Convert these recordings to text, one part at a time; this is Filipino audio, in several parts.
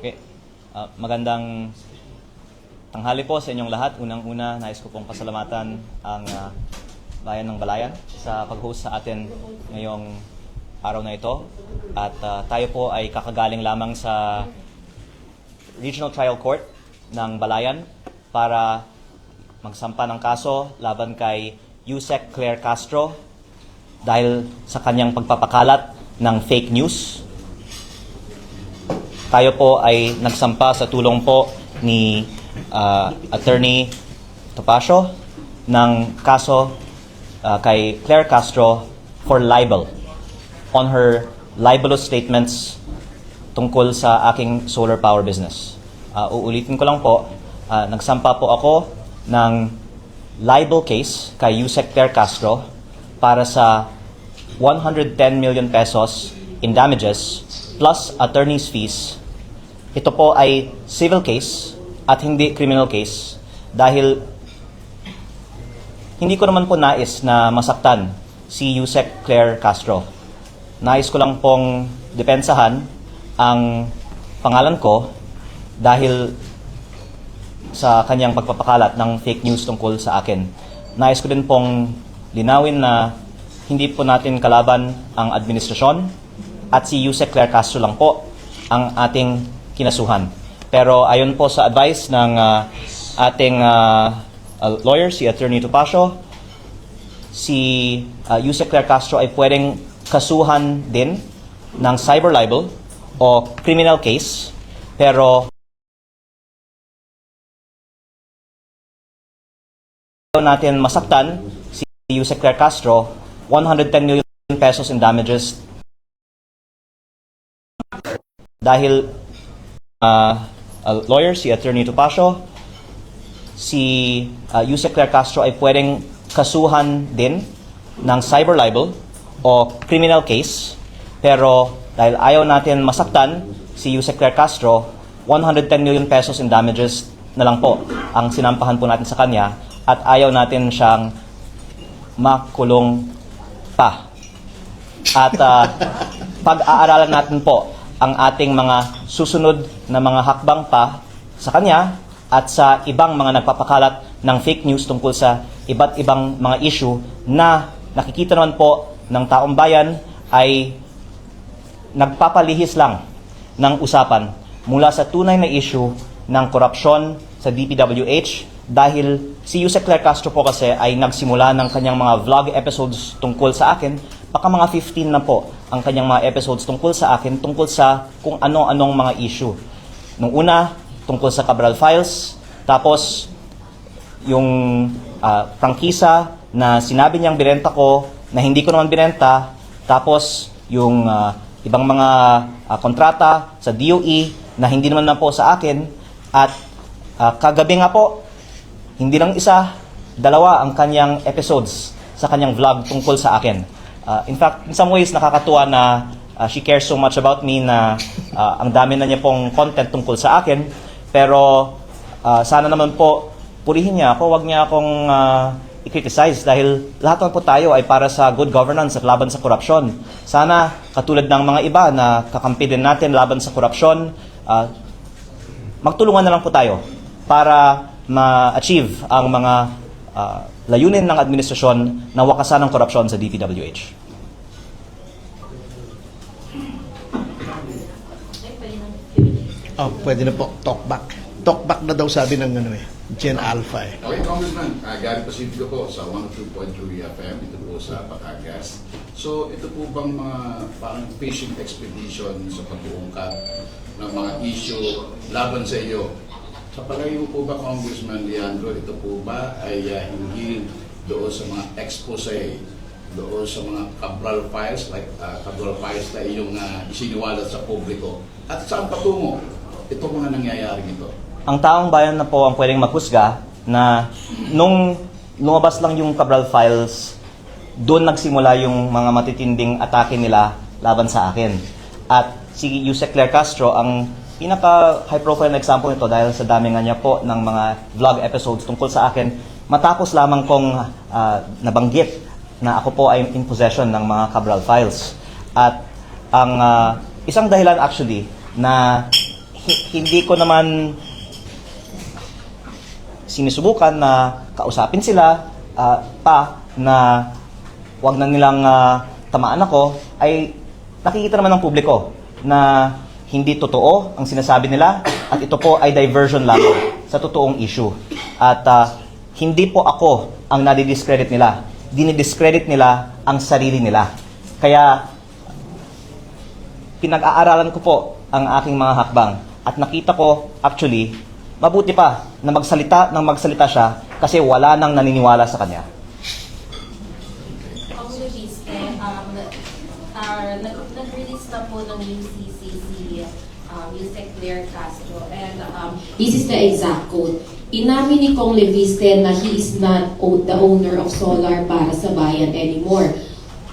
Okay. Magandang tanghali po sa inyong lahat. Unang-una, nais ko pong pasalamatan ang Bayan ng Balayan sa pag-host sa atin ngayong araw na ito. At tayo po ay kakagaling lamang sa Regional Trial Court ng Balayan para magsampa ng kaso laban kay Yusek Claire Castro dahil sa kanyang pagpapakalat ng fake news. Tayo po ay nagsampa sa tulong po ni Attorney Topacio ng kaso kay Claire Castro for libel on her libelous statements tungkol sa aking solar power business. Uulitin ko lang po, nagsampa po ako ng libel case kay Yusek Claire Castro para sa 110 million pesos in damages plus attorney's fees. Ito po ay civil case at hindi criminal case dahil hindi ko naman po nais na masaktan si Yusek Claire Castro. Nais ko lang pong depensahan ang pangalan ko dahil sa kanyang pagpapakalat ng fake news tungkol sa akin. Nais ko din pong linawin na hindi po natin kalaban ang administrasyon at si Yusek Claire Castro lang po ang ating kinasuhan. Pero ayon po sa advice ng ating lawyer, si Attorney Topacio, si Yusek Claire Castro ay pwedeng kasuhan din ng cyber libel o criminal case, pero natin masaktan si Yusek Claire Castro, 110 million pesos in damages dahil lawyer, si Attorney Topacio, si Yusek Claire Castro ay pwedeng kasuhan din ng cyber libel o criminal case, pero dahil ayaw natin masaktan si Yusek Claire Castro, 110 million pesos in damages na lang po ang sinampahan po natin sa kanya at ayaw natin siyang makulong pa. At pag-aaralan natin po ang ating mga susunod na mga hakbang pa sa kanya at sa ibang mga nagpapakalat ng fake news tungkol sa iba't ibang mga issue na nakikita naman po ng taong bayan ay nagpapalihis lang ng usapan mula sa tunay na issue ng korupsyon sa DPWH dahil si Yusek Claire Castro po kasi ay nagsimula ng kanyang mga vlog episodes tungkol sa akin, baka mga 15 na po ang kanyang mga episodes tungkol sa akin, tungkol sa kung ano-anong mga issue. Nung una, tungkol sa Cabral Files, tapos yung prangkisa na sinabi niyang binenta ko na hindi ko naman binenta, tapos yung ibang mga kontrata sa DOE na hindi naman na po sa akin, at kagabi nga po, hindi lang isa, dalawa ang kanyang episodes sa kanyang vlog tungkol sa akin. In fact, in some ways, nakakatuwa na she cares so much about me na ang dami na niya pong content tungkol sa akin. Pero sana naman po, purihin niya ako, wag niya akong i-criticize dahil lahat naman po tayo ay para sa good governance at laban sa korupsyon. Sana, katulad ng mga iba na kakampi din natin laban sa korupsyon, magtulungan na lang po tayo para ma-achieve ang mga layunin ng administrasyon na wakasan ng korupsyon sa DPWH. Pwede na po, talkback. Talkback na daw sabi ng Gen Alpha eh. Okay, Congressman, Gary Pacifico po sa 102.3 FM, ito po sa Batangas. So, ito po bang mga parang fishing expedition sa pag-uungkat ng mga issue laban sa iyo? Sa palagay mo po ba, Congressman Leandro, ito po ba ay hinggil doon sa mga expose, doon sa mga Cabral Files, like Cabral Files na iyong isiniwalat sa publiko? At saan patungo ito mga nangyayaring ito? Ang taong bayan na po ang pwedeng maghusga na nung lumabas lang yung Cabral Files, doon nagsimula yung mga matitinding atake nila laban sa akin. At si Yusek Claire Castro ang pinaka-high profile na example nito dahil sa dami nga niya po ng mga vlog episodes tungkol sa akin, matapos lamang kong nabanggit na ako po ay in possession ng mga Cabral Files. At ang isang dahilan actually na hindi ko naman sinusubukan na kausapin sila pa na wag na nilang tamaan ako, ay nakikita naman ng publiko na hindi totoo ang sinasabi nila at ito po ay diversion lamang sa totoong issue. At hindi po ako ang nadidiscredit nila. Dinidiscredit nila ang sarili nila. Kaya pinag-aaralan ko po ang aking mga hakbang at nakita ko actually mabuti pa na magsalita siya kasi wala nang naniniwala sa kanya. Ang Leviste, nag-release na po ng UCC si Yusek Claire Castro, and this is the exact quote. Inamin ni Kong Leviste na he is not the owner of Solar Para sa Bayan anymore,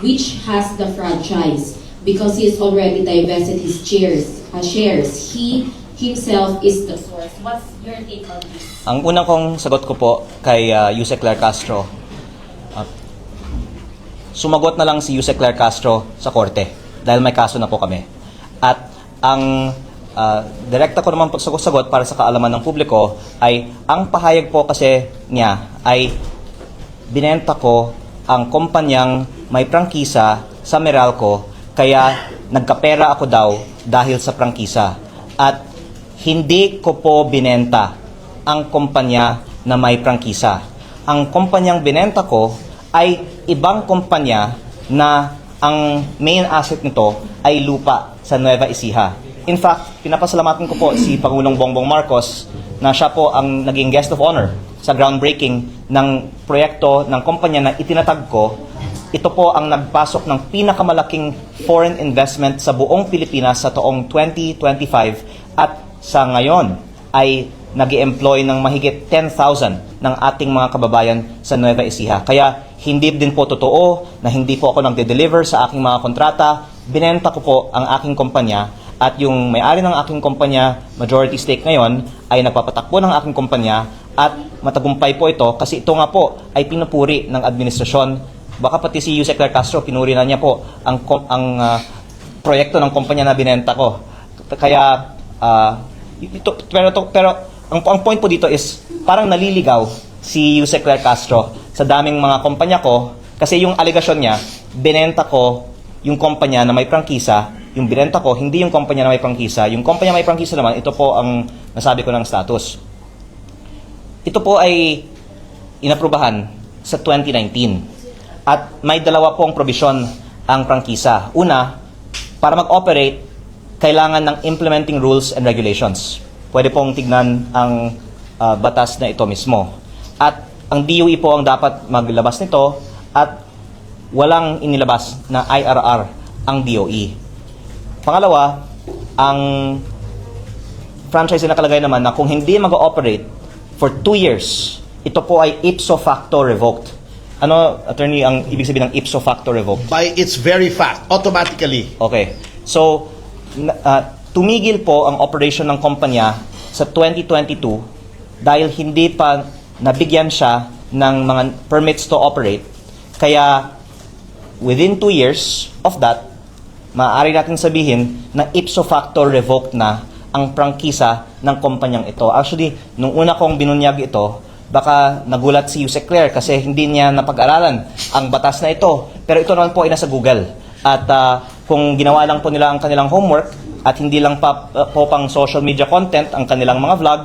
which has the franchise because he has already divested his shares. He himself is the source. What's your take on this? Ang unang kong sagot ko po kay Yusek Claire Castro, sumagot na lang si Yusek Claire Castro sa korte dahil may kaso na po kami. At ang direkta ko naman pagsagot para sa kaalaman ng publiko ay ang pahayag po kasi niya ay binenta ko ang kumpanyang may prangkisa sa Meralco kaya nagkapera ako daw dahil sa prangkisa. At hindi ko po binenta ang kumpanya na may prangkisa. Ang kumpanyang binenta ko ay ibang kumpanya na ang main asset nito ay lupa sa Nueva Ecija. In fact, pinapasalamatan ko po si Pangulong Bongbong Marcos na siya po ang naging guest of honor sa groundbreaking ng proyekto ng kumpanya na itinatag ko. Ito po ang nagpasok ng pinakamalaking foreign investment sa buong Pilipinas sa taong 2025 at sa ngayon ay nag-employ ng mahigit 10,000 ng ating mga kababayan sa Nueva Ecija. Kaya hindi din po totoo na hindi po ako nagde-deliver sa aking mga kontrata. Binenta ko po ang aking kumpanya at yung may-ari ng aking kumpanya, majority stake ngayon, ay nagpapatakbo ng aking kumpanya at matagumpay po ito kasi ito nga po ay pinupuri ng administrasyon. Baka pati si Yusek Claire Castro, pinuri na niya po ang proyekto ng kumpanya na binenta ko. Kaya, pero ang point po dito is parang naliligaw si Yusek Claire Castro sa daming mga kumpanya ko kasi yung alegasyon niya, binenta ko yung kumpanya na may prangkisa, yung binenta ko, hindi yung kumpanya na may prangkisa. Yung kumpanya may prangkisa naman, ito po ang nasabi ko ng status. Ito po ay inaprubahan sa 2019. At may dalawa pong probisyon ang prangkisa. Una, para mag-operate, kailangan ng implementing rules and regulations. Pwede pong tignan ang batas na ito mismo. At ang DOE po ang dapat maglabas nito at walang inilabas na IRR ang DOE. Pangalawa, ang franchise na nakalagay naman na kung hindi mag-ooperate for 2 years, ito po ay ipso facto revoked. Ano, attorney, ang ibig sabihin ng ipso facto revoked? By its very fact, automatically. Okay. So, tumigil po ang operation ng kumpanya sa 2022 dahil hindi pa nabigyan siya ng mga permits to operate. Kaya, within 2 years of that, maaari natin sabihin na ipso facto revoked na ang prangkisa ng kumpanyang ito. Actually, nung una kong binunyag ito, baka nagulat si Yusek Claire kasi hindi niya napag-aralan ang batas na ito. Pero ito naman po ay nasa Google. At kung ginawa lang po nila ang kanilang homework at hindi lang po pang social media content ang kanilang mga vlog,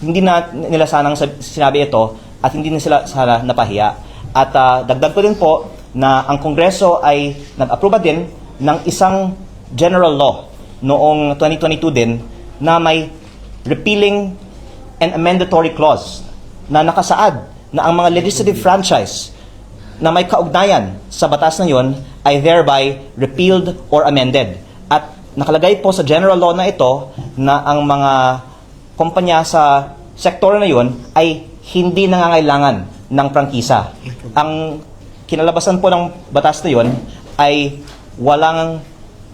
hindi na nila sanang sinabi ito at hindi na sila sana napahiya. At dagdag ko din po na ang Kongreso ay nag-aproba din ng isang general law noong 2022 din na may repealing and amendatory clause na nakasaad na ang mga legislative franchise na may kaugnayan sa batas na yon ay thereby repealed or amended. At nakalagay po sa general law na ito na ang mga kumpanya sa sektor na yon ay hindi nangangailangan ng prangkisa. Ang kinalabasan po ng batas na yon ay walang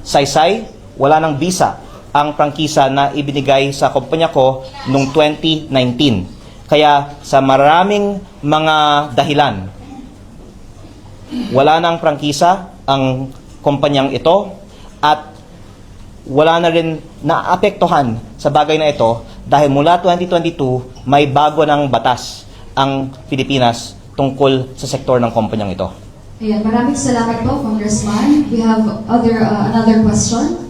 saysay, wala ng visa ang prangkisa na ibinigay sa kumpanya ko noong 2019. Kaya sa maraming mga dahilan, wala ng prangkisa ang kumpanyang ito at wala na rin naapektuhan sa bagay na ito dahil mula 2022 may bago ng batas ang Pilipinas tungkol sa sektor ng kumpanyang ito. Ayan, maraming salamat po, Congressman. We have another question.